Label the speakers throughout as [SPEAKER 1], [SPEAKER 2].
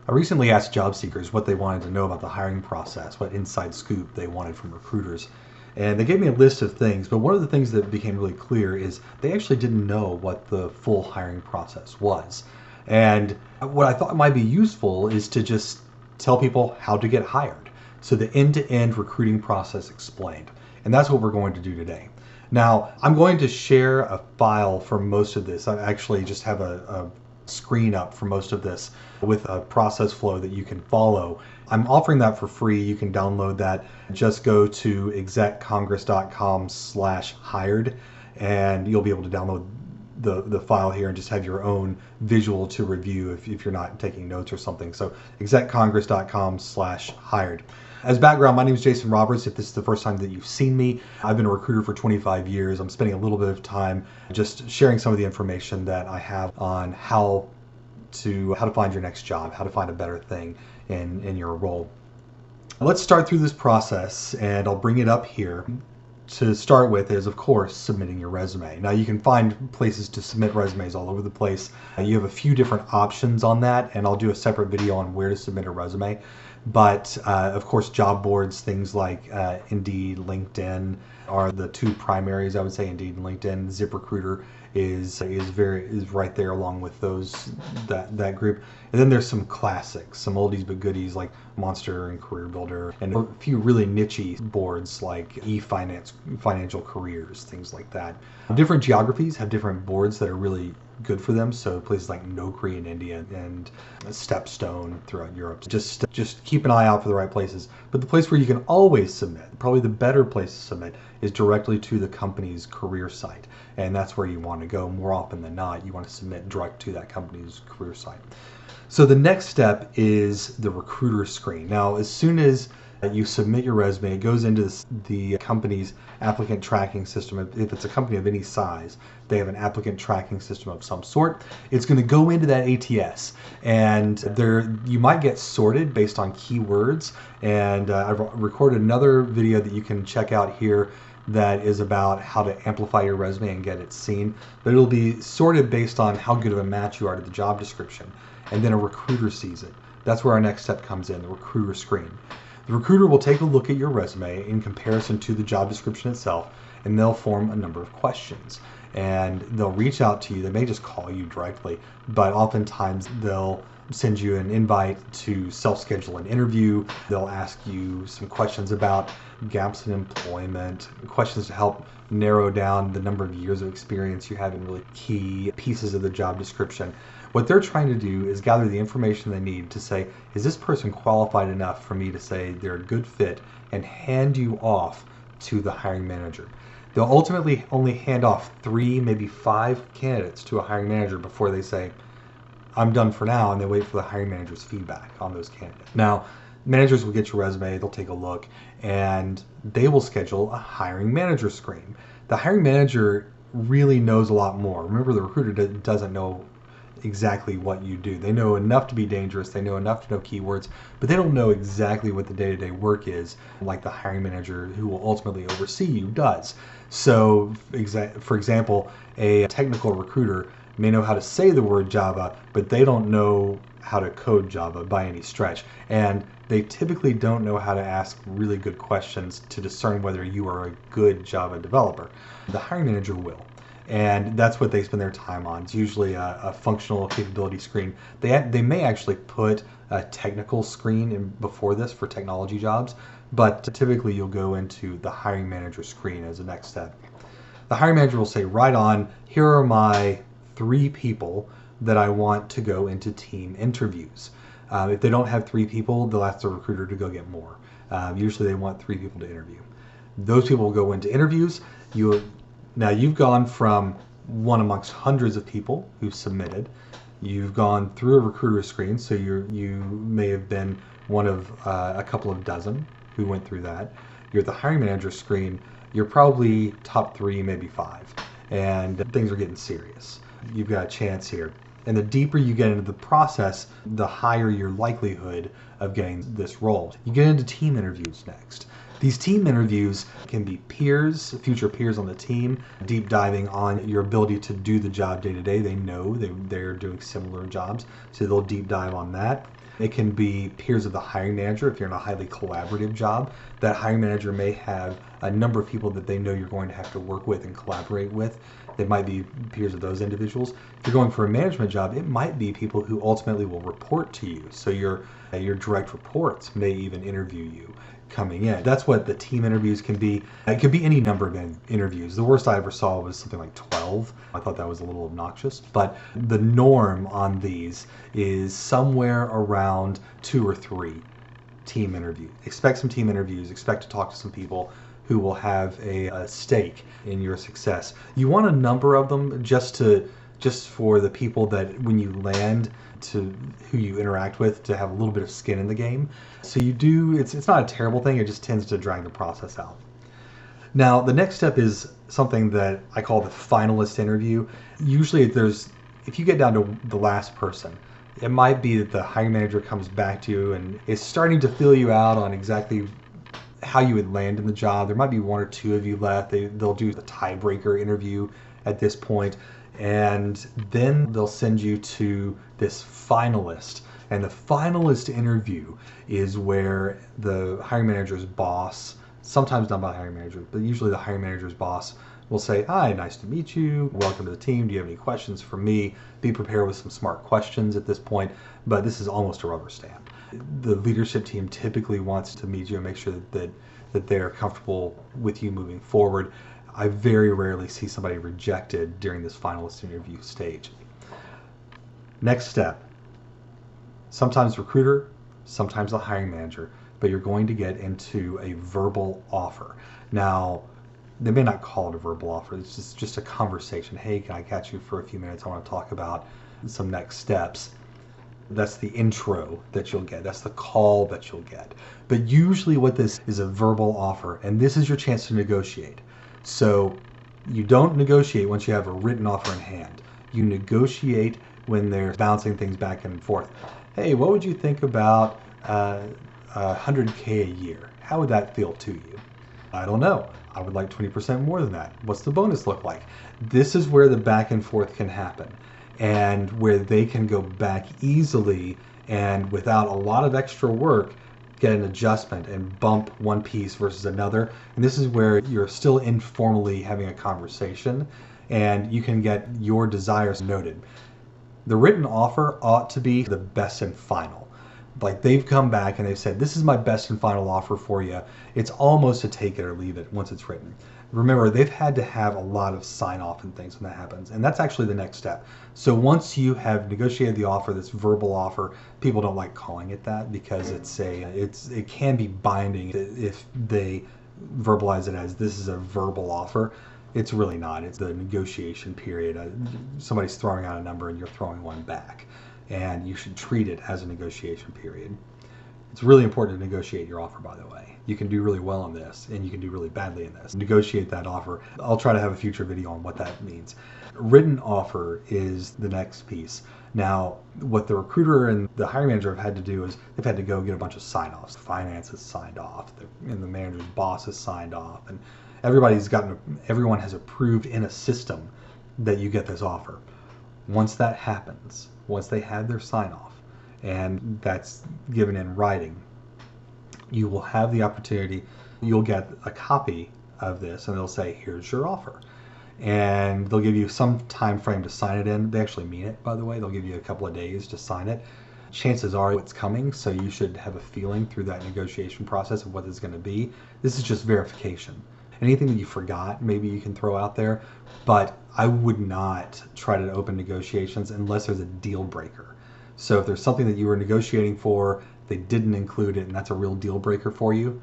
[SPEAKER 1] I recently asked job seekers what they wanted to know about the hiring process, what inside scoop they wanted from recruiters. And they gave me a list of things, but one of the things that became really clear is they actually didn't know what the full hiring process was. And what I thought might be useful is to just tell people how to get hired. So the end-to-end recruiting process explained. And that's what we're going to do today. Now, I'm going to share a file for most of this. I actually just have a screen up for most of this with a process flow that you can follow. I'm offering that for free. You can download that. Just go to execcongress.com/hired and you'll be able to download the file here and just have your own visual to review if you're not taking notes or something. So execcongress.com/hired. As background, my name is Jason Roberts. If this is the first time that you've seen me, I've been a recruiter for 25 years. I'm spending a little bit of time just sharing some of the information that I have on how to find your next job, how to find a better thing in your role. Let's start through this process, and I'll bring it up here. To start with is, of course, submitting your resume. Now, you can find places to submit resumes all over the place. You have a few different options on that, and I'll do a separate video on where to submit a resume. But of course, job boards, things like Indeed, LinkedIn are the two primaries. I would say Indeed and LinkedIn. ZipRecruiter is right there along with that group. And then there's some classics, some oldies but goodies like Monster and Career Builder, and a few really niche-y boards like eFinance, Financial Careers, things like that. Different geographies have different boards that are really good for them. So places like Naukri in India and Stepstone throughout Europe. Just keep an eye out for the right places. But the place where you can always submit, probably the better place to submit, is directly to the company's career site. And that's where you want to go more often than not. You want to submit direct to that company's career site. So the next step is the recruiter screen. Now, as soon as you submit your resume, it goes into the company's applicant tracking system. If it's a company of any size, they have an applicant tracking system of some sort. It's going to go into that ATS, and you might get sorted based on keywords. And I've recorded another video that you can check out here that is about how to amplify your resume and get it seen. But it'll be sorted based on how good of a match you are to the job description. And then a recruiter sees it. That's where our next step comes in, the recruiter screen. The recruiter will take a look at your resume in comparison to the job description itself, and they'll form a number of questions. And they'll reach out to you. They may just call you directly, but oftentimes they'll send you an invite to self-schedule an interview. They'll ask you some questions about gaps in employment, questions to help narrow down the number of years of experience you have in really key pieces of the job description. What they're trying to do is gather the information they need to say, is this person qualified enough for me to say they're a good fit, and hand you off to the hiring manager. They'll ultimately only hand off 3, maybe 5 candidates to a hiring manager before they say, I'm done for now, and they wait for the hiring manager's feedback on those candidates. Now, managers will get your resume, they'll take a look, and they will schedule a hiring manager screen. The hiring manager really knows a lot more. Remember, the recruiter doesn't know exactly what you do. They know enough to be dangerous, they know enough to know keywords, but they don't know exactly what the day-to-day work is, like the hiring manager who will ultimately oversee you does. So, for example, a technical recruiter may know how to say the word Java, but they don't know how to code Java by any stretch. And they typically don't know how to ask really good questions to discern whether you are a good Java developer. The hiring manager will. And that's what they spend their time on. It's usually a functional capability screen. They may actually put a technical screen in before this for technology jobs, but typically you'll go into the hiring manager screen as the next step. The hiring manager will say, right on, here are my 3 people that I want to go into team interviews. If they don't have 3 people, they'll ask the recruiter to go get more. Usually they want 3 people to interview. Those people will go into interviews. Now you've gone from one amongst hundreds of people who've submitted. You've gone through a recruiter screen, so you may have been one of a couple of dozen who went through that. You're at the hiring manager screen. You're probably top 3, maybe 5, and things are getting serious. You've got a chance here. And the deeper you get into the process, the higher your likelihood of getting this role. You get into team interviews next. These team interviews can be peers, future peers on the team, deep diving on your ability to do the job day to day. They know they're doing similar jobs, so they'll deep dive on that. It can be peers of the hiring manager. If you're in a highly collaborative job, that hiring manager may have a number of people that they know you're going to have to work with and collaborate with. They might be peers of those individuals. If you're going for a management job, it might be people who ultimately will report to you. So your direct reports may even interview you coming in. That's what the team interviews can be. It could be any number of interviews. The worst I ever saw was something like 12. I thought that was a little obnoxious, but the norm on these is somewhere around 2 or 3 team interviews. Expect some team interviews. Expect to talk to some people who will have a stake in your success. You want a number of them just for the people that when you land, to who you interact with, to have a little bit of skin in the game. So you do, it's not a terrible thing, it just tends to drag the process out. Now, the next step is something that I call the finalist interview. Usually if you get down to the last person, it might be that the hiring manager comes back to you and is starting to fill you out on exactly how you would land in the job. There might be 1 or 2 of you left. They'll do the tiebreaker interview at this point, and then they'll send you to this finalist. And the finalist interview is where the hiring manager's boss, sometimes not by the hiring manager, but usually the hiring manager's boss, will say, "Hi, nice to meet you. Welcome to the team. Do you have any questions for me?" Be prepared with some smart questions at this point, but this is almost a rubber stamp. The leadership team typically wants to meet you and make sure that they're comfortable with you moving forward. I very rarely see somebody rejected during this finalist interview stage. Next step. Sometimes recruiter, sometimes the hiring manager, but you're going to get into a verbal offer. Now, they may not call it a verbal offer. It's just a conversation. "Hey, can I catch you for a few minutes? I want to talk about some next steps." That's the intro that you'll get. That's the call that you'll get. But usually what this is a verbal offer, and this is your chance to negotiate. So you don't negotiate once you have a written offer in hand. You negotiate when they're bouncing things back and forth. "Hey, what would you think about $100K a year? How would that feel to you?" "I don't know. I would like 20% more than that. What's the bonus look like?" This is where the back and forth can happen, and where they can go back easily and without a lot of extra work get an adjustment and bump one piece versus another. And this is where you're still informally having a conversation and you can get your desires noted. The written offer ought to be the best and final. Like, they've come back and they've said, "This is my best and final offer for you." It's almost a take it or leave it once it's written. Remember, they've had to have a lot of sign off and things when that happens. And that's actually the next step. So once you have negotiated the offer, this verbal offer, people don't like calling it that because it can be binding if they verbalize it as this is a verbal offer. It's really not. It's the negotiation period. Somebody's throwing out a number and you're throwing one back. And you should treat it as a negotiation period. It's really important to negotiate your offer, by the way. You can do really well on this, and you can do really badly in this. Negotiate that offer. I'll try to have a future video on what that means. Written offer is the next piece. Now, what the recruiter and the hiring manager have had to do is they've had to go get a bunch of sign-offs. Finance is signed off, and the manager's boss is signed off, and everyone has approved in a system that you get this offer. Once that happens, once they have their sign-off, and that's given in writing, you will have the opportunity, you'll get a copy of this and they'll say, "Here's your offer." And they'll give you some time frame to sign it in. They actually mean it, by the way. They'll give you a couple of days to sign it. Chances are it's coming, so you should have a feeling through that negotiation process of what it's going to be. This is just verification. Anything that you forgot, maybe you can throw out there, but I would not try to open negotiations unless there's a deal breaker. So if there's something that you were negotiating for, they didn't include it, and that's a real deal breaker for you,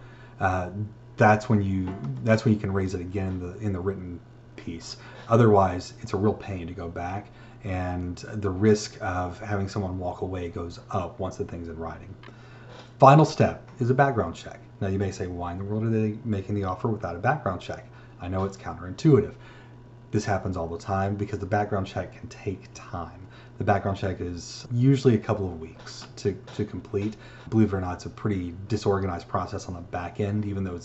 [SPEAKER 1] that's when you can raise it again in the written piece. Otherwise, it's a real pain to go back, and the risk of having someone walk away goes up once the thing's in writing. Final step is a background check. Now you may say, why in the world are they making the offer without a background check? I know it's counterintuitive. This happens all the time because the background check can take time. The background check is usually a couple of weeks to complete. Believe it or not, it's a pretty disorganized process on the back end, even though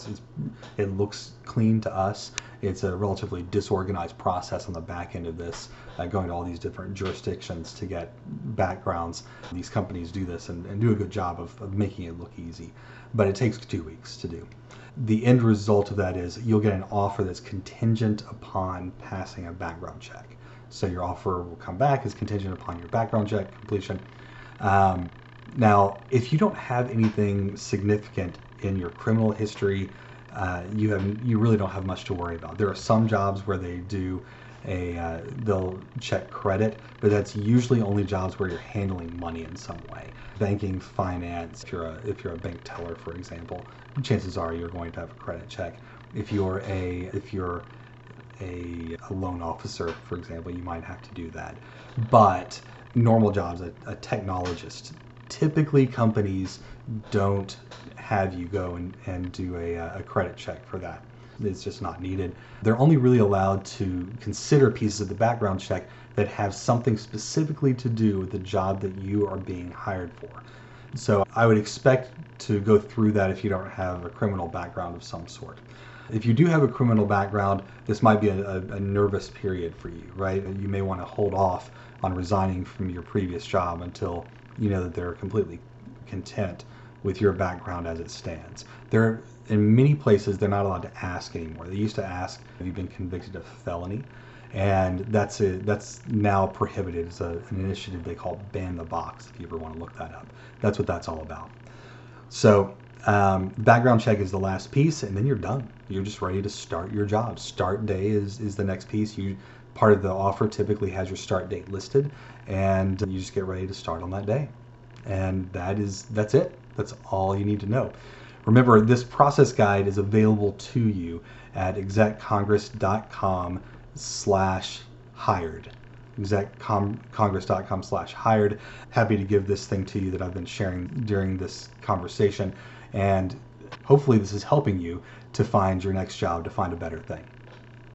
[SPEAKER 1] it looks clean to us. It's a relatively disorganized process on the back end of this, going to all these different jurisdictions to get backgrounds. These companies do this and do a good job of making it look easy, but it takes 2 weeks to do. The end result of that is you'll get an offer that's contingent upon passing a background check. So your offer will come back as contingent upon your background check completion. Now, if you don't have anything significant in your criminal history, you really don't have much to worry about. There are some jobs where they'll check credit, but that's usually only jobs where you're handling money in some way. Banking, finance. If you're a bank teller, for example, chances are you're going to have a credit check. If you're a loan officer, for example, you might have to do that. But normal jobs, a technologist, typically companies don't have you go and do a credit check for that. It's just not needed. They're only really allowed to consider pieces of the background check that have something specifically to do with the job that you are being hired for. So I would expect to go through that if you don't have a criminal background of some sort. If you do have a criminal background, this might be a nervous period for you, right? You may want to hold off on resigning from your previous job until you know that they're completely content with your background as it stands. In many places, they're not allowed to ask anymore. They used to ask, have you been convicted of felony? And that's now prohibited. It's an initiative they call Ban the Box, if you ever want to look that up. That's what that's all about. So background check is the last piece, and then you're done. You're just ready to start your job. Start day is the next piece. Part of the offer typically has your start date listed, and you just get ready to start on that day. And that's it. That's all you need to know. Remember, this process guide is available to you at execcongress.com/hired. execcongress.com/hired. Happy to give this thing to you that I've been sharing during this conversation, and hopefully this is helping you to find your next job, to find a better thing.